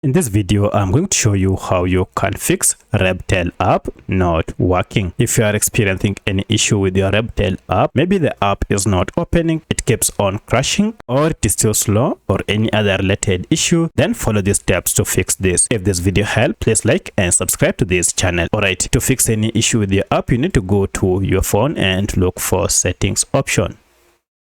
In this video, I'm going to show you how you can fix Rebtel app not working. If you are experiencing any issue with your Rebtel app, maybe the app is not opening, it keeps on crashing, or it is too slow, or any other related issue, then follow these steps to fix this. If this video helped, please like and subscribe to this channel. Alright, to fix any issue with your app, you need to go to your phone and look for settings option.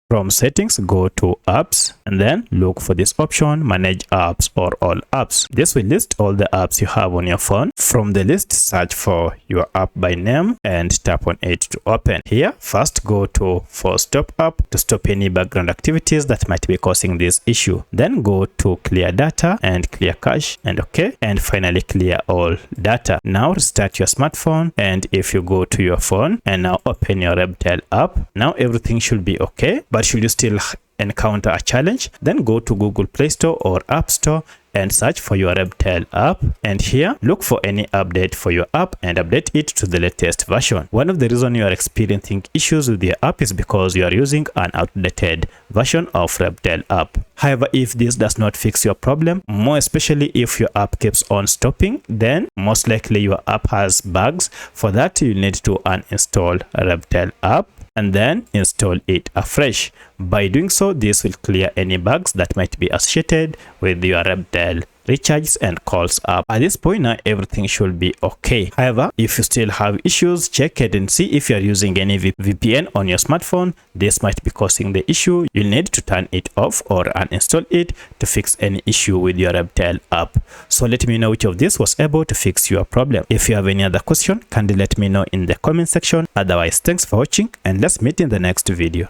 From settings, go to apps and then look for this option, manage apps or all apps. This will list all the apps you have on your phone. From the list, search for your app by name and tap on it to open. Here, first go to force stop app to stop any background activities that might be causing this issue. Then go to clear data and clear cache and okay. And finally clear all data. Now restart your smartphone, and if you go to your phone and now open your Rebtel app, now everything should be okay. But should you still encounter a challenge, then go to Google Play Store or App Store and search for your Rebtel app, and here look for any update for your app and update it to the latest version. One of the reasons you are experiencing issues with your app is because you are using an outdated version of Rebtel app. However, if this does not fix your problem, more especially if your app keeps on stopping, then most likely your app has bugs. For that, you need to uninstall Rebtel app and then install it afresh. By doing so, this will clear any bugs that might be associated with your Rebtel recharges and calls app. At this point now, everything should be okay. However, if you still have issues, check it and see if you are using any VPN on your smartphone. This might be causing the issue. You'll need to turn it off or uninstall it to fix any issue with your Rebtel app. So let me know which of this was able to fix your problem. If you have any other question, kindly let me know in the comment section. Otherwise, thanks for watching and let's meet in the next video.